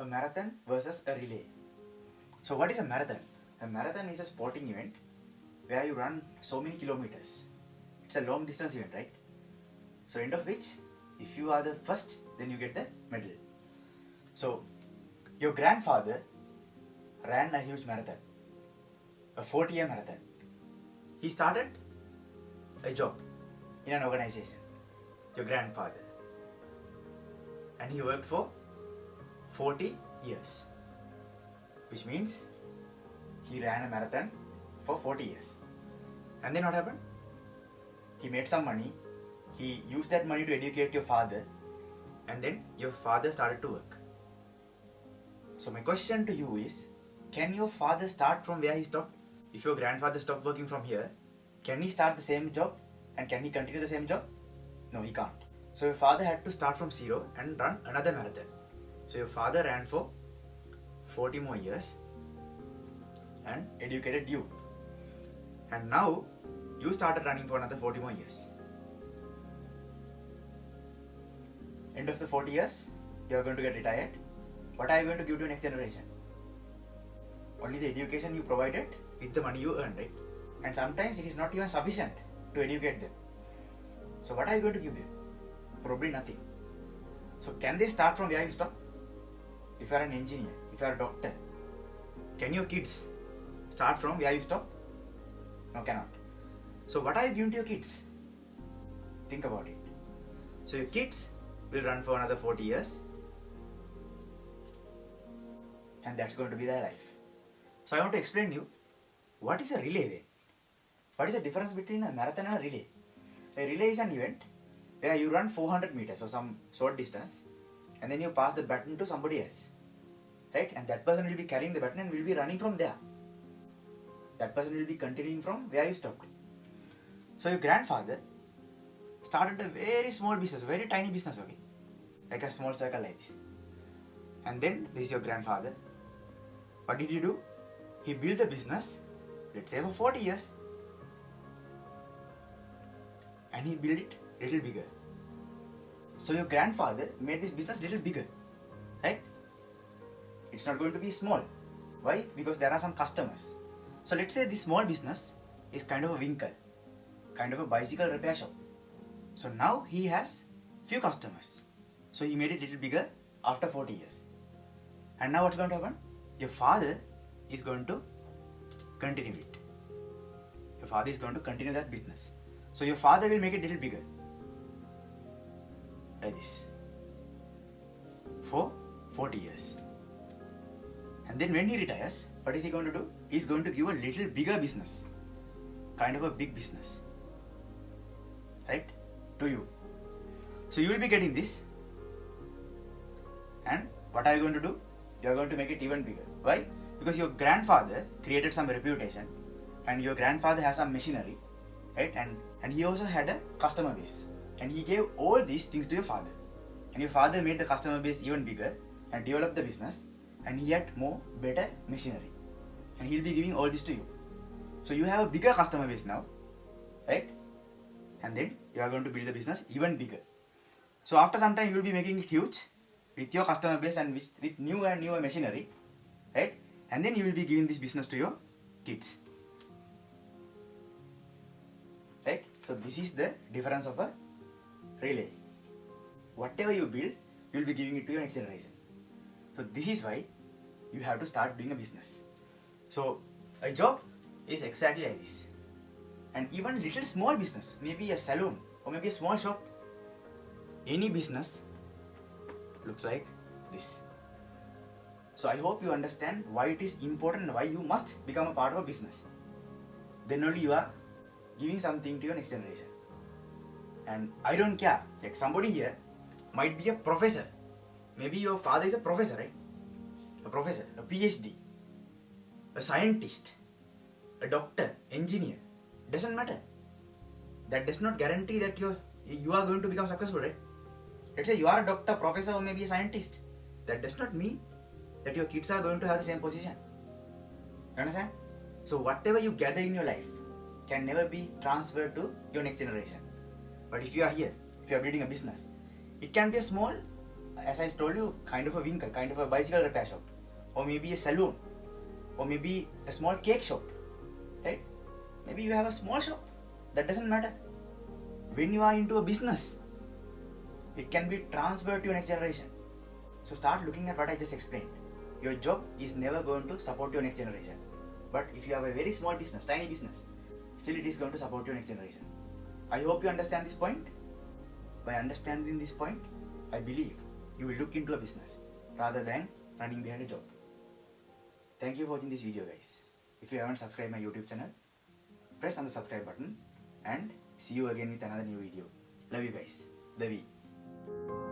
marathon versus a relay. So what is a marathon? A marathon is a sporting event where you run so many kilometers. It's a long distance event, right? So end of which, if you are the first, then you get the medal. So your grandfather ran a huge marathon, a 40-year marathon. He started a job in an organization, your grandfather, and he worked for 40 years, which means he ran a marathon for 40 years. And then what happened? He made some money, he used that money to educate your father, and then your father started to work. So my question to you is, can your father start from where he stopped? If your grandfather stopped working from here, can he start the same job and can he continue the same job? No, he can't. So your father had to start from zero and run another marathon. So your father ran for 40 more years and educated you. And now you started running for another 40 more years. End of the 40 years, you are going to get retired. What are you going to give to next generation? Only the education you provided with the money you earned, right? And sometimes it is not even sufficient to educate them. So what are you going to give them? Probably nothing. So can they start from where you stop? If you are an engineer, if you are a doctor, can your kids start from where you stop? No, cannot. So what are you giving to your kids? Think about it. So your kids will run for another 40 years and that's going to be their life. So I want to explain to you what is a relay then? What is the difference between a marathon and a relay? A relay is an event where you run 400 meters or some short distance and then you pass the baton to somebody else, right? And that person will be carrying the baton and will be running from there. That person will be continuing from where you stopped. So your grandfather started a very small business, very tiny business, okay? Like a small circle like this. And then this is your grandfather. What did he do? He built the business, let's say for 40 years. And he built it little bigger. So your grandfather made this business little bigger, right? It's not going to be small. Why? Because there are some customers. So let's say this small business is kind of a winkle, kind of a bicycle repair shop. So now he has few customers. So he made it little bigger after 40 years. And now what's going to happen? Your father is going to continue it. Your father is going to continue that business. So your father will make it little bigger. Like this. For 40 years. And then when he retires, what is he going to do? He's going to give a little bigger business. Kind of a big business. Right? To you. So you will be getting this. And what are you going to do? You are going to make it even bigger. Why? Because your grandfather created some reputation and your grandfather has some machinery, right? And he also had a customer base. And he gave all these things to your father. And your father made the customer base even bigger and developed the business. And he had more better machinery. And he'll be giving all this to you. So you have a bigger customer base now, right? And then you are going to build the business even bigger. So after some time you will be making it huge with your customer base and with new and newer machinery, right? And then you will be giving this business to your kids, right? So this is the difference of a relay. Whatever you build, you will be giving it to your next generation. So this is why you have to start doing a business. So a job is exactly like this. And even little small business, maybe a salon or maybe a small shop, any business looks like this. So I hope you understand why it is important and why you must become a part of a business. Then only you are giving something to your next generation. And I don't care, like somebody here might be a professor. Maybe your father is a professor, right? A professor, a PhD, a scientist, a doctor, engineer. Doesn't matter. That does not guarantee that you are going to become successful, right? Let's say you are a doctor, professor, or maybe a scientist. That does not mean that your kids are going to have the same position. You understand? So whatever you gather in your life can never be transferred to your next generation. But if you are here, if you are building a business, it can be a small as I told you, kind of a winkle, kind of a bicycle repair shop, or maybe a saloon, or maybe a small cake shop, right? Maybe you have a small shop. That doesn't matter. When you are into a business, it can be transferred to your next generation. So start looking at what I just explained. Your job is never going to support your next generation. But if you have a very small business, tiny business, still it is going to support your next generation. I hope you understand this point. By understanding this point, I believe you will look into a business rather than running behind a job. Thank you for watching this video, guys. If you haven't subscribed my YouTube channel, press on the subscribe button and see you again with another new video. Love you guys. Davi.